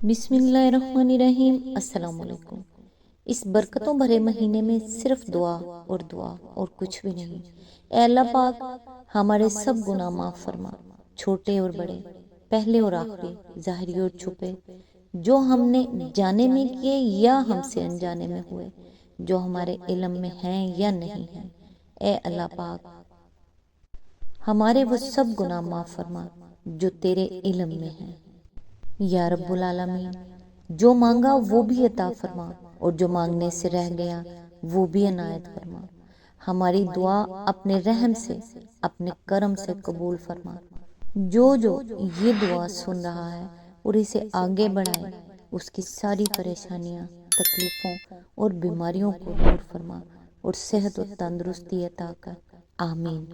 بسم اللہ الرحمن الرحیم۔ السلام علیکم۔ اس برکتوں بھرے مہینے میں صرف دعا اور کچھ بھی نہیں۔ اے اللہ پاک، ہمارے سب گناہ معاف فرما، چھوٹے اور بڑے، پہلے اور آخری، ظاہری اور چھپے، جو ہم نے جانے میں کیے یا ہم سے انجانے میں ہوئے، جو ہمارے علم میں ہیں یا نہیں ہیں۔ اے اللہ پاک، ہمارے وہ سب گناہ معاف فرما جو تیرے علم میں ہیں۔ یا رب العالمین، جو مانگا وہ بھی عطا فرما، اور جو مانگنے سے رہ گیا وہ بھی عنایت فرما۔ ہماری دعا اپنے رحم سے، اپنے کرم سے قبول فرما۔ جو یہ دعا سن رہا ہے اور اسے آگے بڑھائے، اس کی ساری پریشانیاں، تکلیفوں اور بیماریوں کو دور فرما اور صحت و تندرستی عطا کر، آمین۔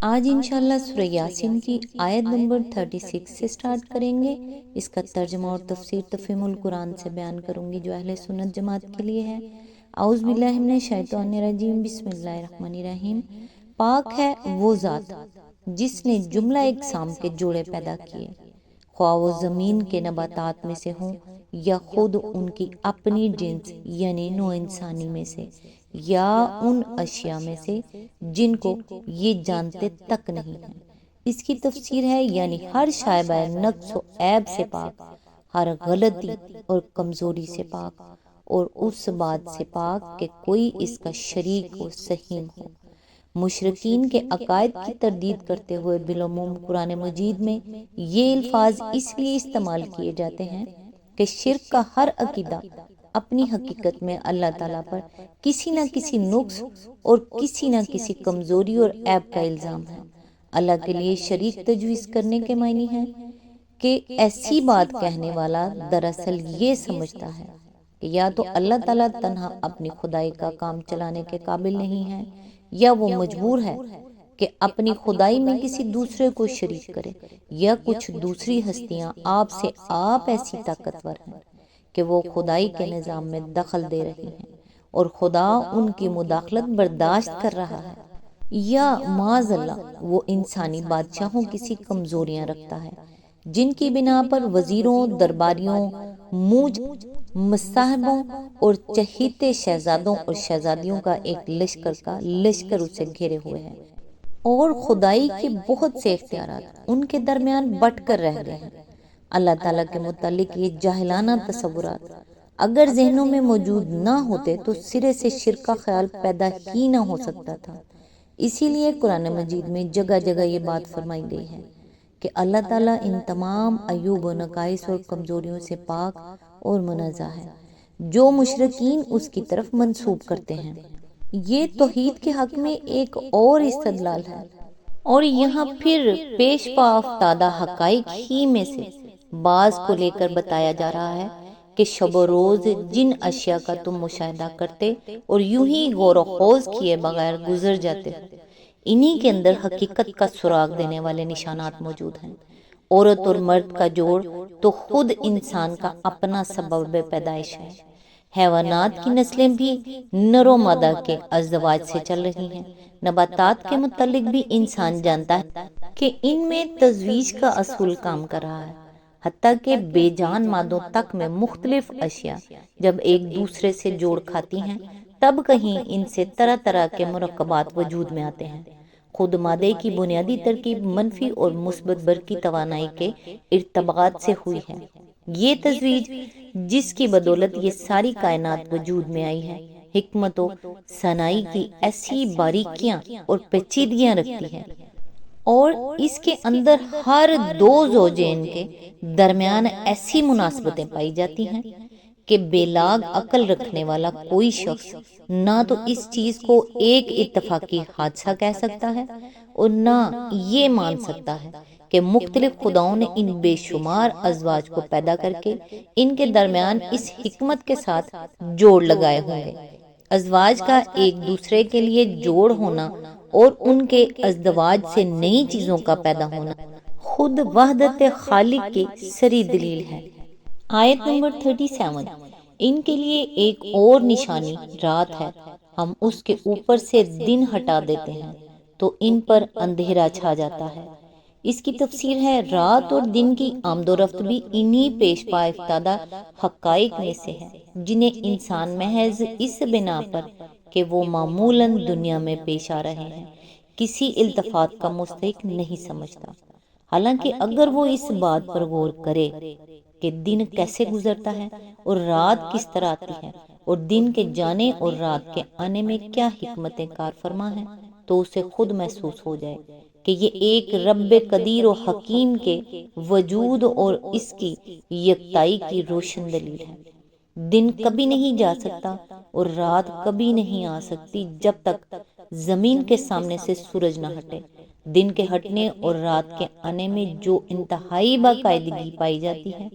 آج انشاءاللہ سورہ یاسین کی آیت نمبر 36 سے سٹارٹ کریں گے۔ اس کا ترجمہ اور تفسیر تفہیم القرآن سے بیان کروں گی جو اہل سنت جماعت کے لیے ہے۔ اعوذ باللہ من الشیطان الرجیم، بسم اللہ الرحمن الرحیم۔ پاک ہے وہ ذات جس نے جملہ اقسام کے جوڑے پیدا کیے، خواہ وہ زمین کے نباتات میں سے ہوں یا خود ان کی اپنی جنس یعنی نوع انسانی میں سے، یا ان اشیاء میں سے جن کو یہ جانتے تک نہیں ہیں۔ اس کی تفسیر ہے یعنی ہر شائبہ نقص و عیب سے پاک، ہر غلطی اور کمزوری سے پاک، اور اس بات سے پاک کہ کوئی اس کا شریک و سہیم ہو۔ مشرکین کے عقائد کی تردید کرتے ہوئے بالعموم قرآن مجید میں یہ الفاظ اس لیے استعمال کیے جاتے ہیں کہ شرک کا ہر عقیدہ اپنی حقیقت میں اللہ تعالیٰ پر کسی نہ کسی نقص اور کسی نہ کسی کمزوری اور عیب کا الزام ہے۔ اللہ کے لیے شریک تجویز کرنے کے معنی ہے کہ ایسی بات کہنے والا دراصل یہ سمجھتا ہے کہ یا تو اللہ تعالیٰ تنہا اپنی خدائی کا کام چلانے کے قابل نہیں ہے، یا وہ مجبور ہے کہ اپنی خدائی میں کسی دوسرے کو شریک کرے، یا کچھ دوسری ہستیاں آپ سے آپ ایسی طاقتور ہیں کہ وہ خدائی کے نظام میں دخل دے رہی ہیں اور خدا ان کی مداخلت برداشت کر رہا ہے، یا معاذ اللہ وہ انسانی بادشاہوں کسی کمزوریاں رکھتا ہے جن کی بنا پر وزیروں، درباریوں، موج مصاحبوں اور چہیتے شہزادوں اور شہزادیوں کا ایک لشکر اسے گھیرے ہوئے ہے، اور خدائی کے بہت سے اختیارات ان کے درمیان بٹ کر رہ گئے ہیں۔ اللہ تعالیٰ کے متعلق یہ جاہلانہ تصورات اگر ذہنوں میں موجود نہ ہوتے تو سرے سے شرک کا خیال پیدا ہی نہ ہو سکتا تھا۔ اسی لیے قرآن مجید میں جگہ جگہ یہ بات فرمائی گئی ہے کہ اللہ تعالیٰ ان تمام عیوب و نقائص اور کمزوریوں سے پاک اور منزہ ہے جو مشرکین اس کی طرف منسوب کرتے ہیں۔ یہ توحید کے حق میں ایک اور استدلال ہے، اور یہاں پھر پیش پا افتادہ حقائق ہی میں سے بعض کو لے کر بتایا جا رہا ہے کہ شب و روز جن اشیاء کا تم مشاہدہ کرتے اور یوں ہی غور و خوض کیے بغیر گزر جاتے ہو، انہی کے اندر حقیقت کا سراغ دینے والے نشانات موجود ہیں۔ عورت اور مرد کا جوڑ تو خود انسان کا اپنا سبب پیدائش ہے۔ حیوانات کی نسلیں بھی نر و مادہ کے ازدواج سے چل رہی ہیں۔ نباتات کے متعلق بھی انسان جانتا ہے کہ ان میں تزویج کا اصول کام کر رہا ہے، حتیٰ کہ بے جان مادوں تک میں مختلف اشیاء جب ایک دوسرے سے جوڑ کھاتی ہیں تب کہیں ان سے طرح طرح کے مرکبات وجود میں آتے ہیں۔ خود مادے کی بنیادی ترکیب منفی اور مثبت برقی توانائی کے ارتباط سے ہوئی ہے۔ یہ تزویج جس کی بدولت یہ ساری کائنات وجود میں آئی ہے، حکمت و ثنائی کی ایسی باریکیاں اور پیچیدگیاں رکھتی ہے، اور اس کے اندر ہر دو زوجین کے درمیان ایسی مناسبتیں پائی جاتی ہیں کہ بے لاگ عقل رکھنے والا کوئی شخص نہ تو اس چیز کو ایک اتفاقی حادثہ کہہ سکتا ہے اور نہ یہ مان سکتا ہے کہ مختلف خداؤں نے ان بے شمار ازواج کو پیدا کر کے ان کے درمیان اس حکمت کے ساتھ جوڑ لگائے ہوں گے۔ ازواج کا ایک دوسرے کے لیے جوڑ ہونا اور ان کے ازدواج سے نئی چیزوں کا پیدا ہونا خود وحدت خالق کی سری دلیل ہے۔ آیت نمبر 37، ان کے لیے ایک اور نشانی رات ہے، ہم اس کے اوپر سے دن ہٹا دیتے ہیں تو ان پر اندھیرا چھا جاتا ہے، اس کی تفسیر ہے رات اور دن کی آمد و رفت بھی انہی پیش پا افتادہ حقائق میں سے ہے جنہیں انسان محض اس بنا پر کہ وہ معمولاً دنیا میں پیش آ رہے ہیں کسی التفات کا مستحق نہیں سمجھتا، حالانکہ اگر وہ اس بات پر غور کرے کہ دن کیسے گزرتا ہے اور رات کس طرح آتی ہے اور دن کے جانے اور رات کے آنے میں کیا حکمت کار فرما ہے، تو اسے خود محسوس ہو جائے کہ یہ ایک رب قدیر و حکیم کے وجود اور اس کی یکتائی کی روشن دلیل ہے۔ دن کبھی نہیں جا سکتا اور رات کبھی نہیں آ سکتی جب تک زمین کے سامنے سے سورج نہ ہٹے۔ دن کے ہٹنے اور رات کے آنے میں جو انتہائی باقاعدگی پائی جاتی ہے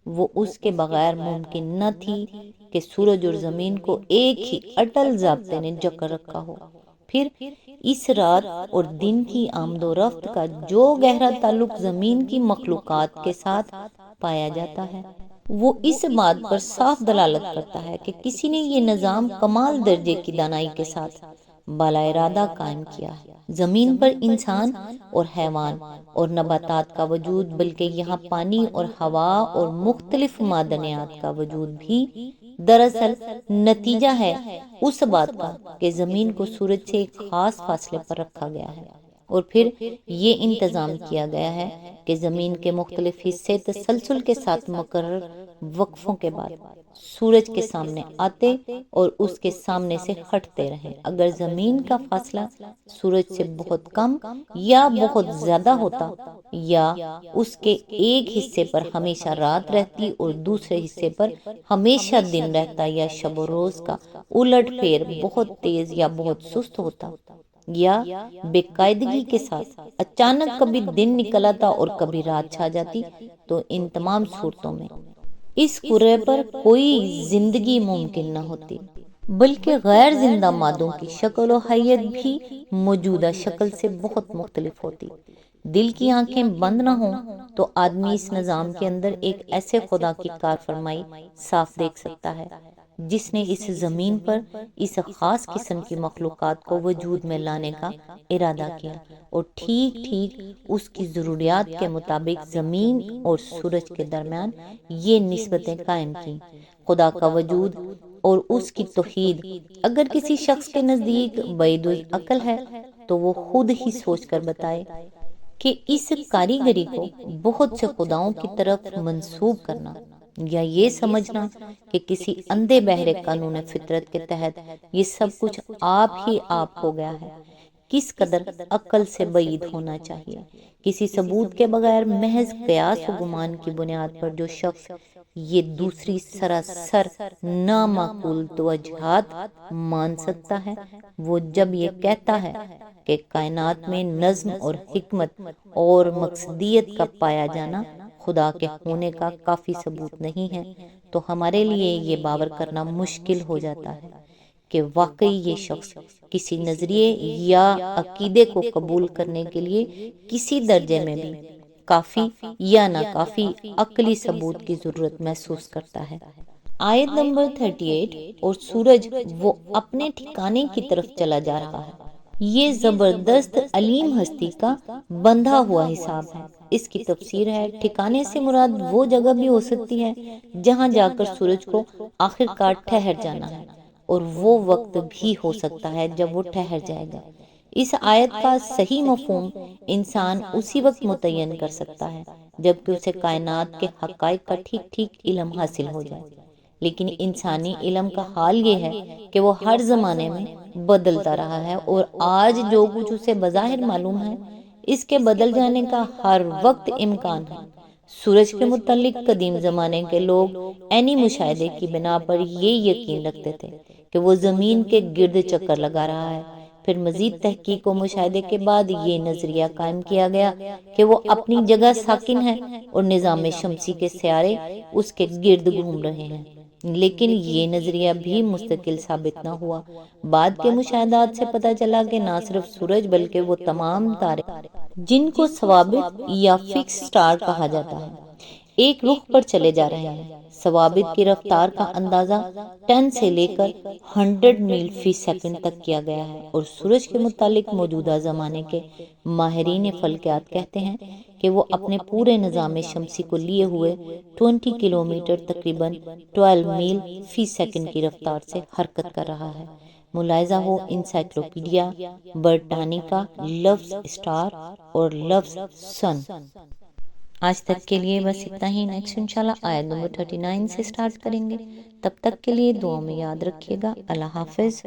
وہ اس کے بغیر ممکن نہ تھی کہ سورج اور زمین کو ایک ہی اٹل ضابطے نے جکڑ رکھا ہو۔ پھر اس رات اور دن کی آمد و رفت کا جو گہرا تعلق زمین کی مخلوقات کے ساتھ پایا جاتا ہے وہ اس بات پر صاف دلالت کرتا ہے کہ کسی نے یہ نظام کمال درجے کی دانائی کے ساتھ بالا ارادہ قائم کیا ہے۔ زمین پر انسان اور حیوان اور نباتات کا وجود، بلکہ یہاں پانی اور ہوا اور مختلف معدنیات کا وجود بھی دراصل نتیجہ ہے اس بات کا کہ زمین کو سورج سے ایک خاص فاصلے پر رکھا گیا ہے اور پھر یہ انتظام کیا گیا ہے کہ زمین کے مختلف حصے تسلسل کے ساتھ مقرر وقفوں کے بعد سورج کے سامنے آتے اور اس کے سامنے سے ہٹتے رہیں۔ اگر زمین کا فاصلہ سورج سے بہت کم یا بہت زیادہ ہوتا یا اس کے ایک حصے پر ہمیشہ رات رہتی اور دوسرے حصے پر ہمیشہ دن رہتا، یا شب و روز کا الٹ پھیر بہت تیز یا بہت سست ہوتا، یا بے قاعدگی کے ساتھ اچانک کبھی دن نکل آتا اور کبھی رات چھا جاتی، تو ان تمام صورتوں میں اس کرے پر کوئی زندگی ممکن نہ ہوتی، بلکہ غیر زندہ مادوں کی شکل و حیت بھی موجودہ شکل سے بہت مختلف ہوتی۔ دل کی آنکھیں بند نہ ہوں تو آدمی اس نظام کے اندر ایک ایسے خدا کی کار فرمائی صاف دیکھ سکتا ہے جس نے اس زمین پر اس خاص قسم کی مخلوقات کو وجود میں لانے کا ارادہ کیا اور ٹھیک ٹھیک اس کی ضروریات کے مطابق زمین اور سورج کے درمیان یہ نسبتیں قائم کی۔ خدا کا وجود اور اس کی توحید اگر کسی شخص کے نزدیک بعید العقل ہے تو وہ خود ہی سوچ کر بتائے کہ اس کاریگری کو بہت سے خداؤں کی طرف منسوب کرنا یا یہ سمجھنا کہ کسی اندھے بہرے قانون فطرت کے تحت یہ سب کچھ آپ ہی آپ ہو گیا ہے، کس قدر عقل سے بعید ہونا چاہیے۔ کسی ثبوت کے بغیر محض قیاس و گمان کی بنیاد پر جو شخص یہ دوسری سراسر نامعقول توجہات مان سکتا ہے، وہ جب یہ کہتا ہے کہ کائنات میں نظم اور حکمت اور مقصدیت کا پایا جانا خدا کے ہونے کا کافی ثبوت نہیں ہے، تو ہمارے لیے یہ باور کرنا مشکل ہو جاتا ہے کہ واقعی یہ شخص کسی نظریے یا عقیدے کو قبول کرنے کے لیے کسی درجے میں بھی کافی یا ناکافی عقلی ثبوت کی ضرورت محسوس کرتا ہے۔ آیت نمبر 38 اور سورج وہ اپنے ٹھکانے کی طرف چلا جا رہا ہے، یہ زبردست علیم ہستی کا بندھا ہوا حساب ہے۔ اس کی تفسیر ہے ٹھکانے سے مراد وہ جگہ بھی ہو سکتی ہے جہاں جا کر سورج کو آخر کار ٹھہر جانا ہے، اور وہ وقت بھی ہو سکتا ہے جب وہ ٹھہر جائے گا۔ اس آیت کا صحیح مفہوم انسان اسی وقت متعین کر سکتا ہے جبکہ اسے کائنات کے حقائق کا ٹھیک ٹھیک علم حاصل ہو جائے، لیکن انسانی علم کا حال یہ ہے کہ وہ ہر زمانے میں بدلتا رہا ہے اور آج جو کچھ اسے بظاہر معلوم ہے اس کے بدل جانے کا ہر وقت امکان ہے۔ سورج کے متعلق قدیم زمانے کے لوگ عینی مشاہدے کی بنا پر یہ یقین رکھتے تھے کہ وہ زمین کے گرد چکر لگا رہا ہے۔ پھر مزید تحقیق و مشاہدے کے بعد یہ نظریہ قائم کیا گیا کہ وہ اپنی جگہ ساکن ہے اور نظام شمسی کے سیارے اس کے گرد گھوم رہے ہیں، لیکن یہ نظریہ بھی مستقل ثابت نہ ہوا۔ بعد کے مشاہدات سے پتہ چلا کہ نہ صرف سورج بلکہ وہ تمام تارے جن کو ثوابت یا فکس سٹار کہا جاتا ہے ایک رخ پر چلے جا رہے ہیں۔ ثوابت کی رفتار کا اندازہ 10 سے لے کر 100 میل فی سیکنڈ تک کیا گیا ہے، اور سورج کے متعلق موجودہ زمانے کے ماہرین فلکیات کہتے ہیں کہ وہ اپنے پورے نظام شمسی کو لیے ہوئے 20 کلومیٹر تقریباً 12 میل فی سیکنڈ کی رفتار سے حرکت کر رہا ہے۔ ملاحظہ ہو انسائکلوپیڈیا برٹانیکا لفظ اسٹار اور لفظ سن۔ آج تک کے لیے بس اتنا ہی۔ نیکسٹ انشاءاللہ آیت نمبر 39 سے سٹارٹ کریں گے۔ تب تک کے لیے دعاؤں میں یاد رکھیے گا۔ اللہ حافظ۔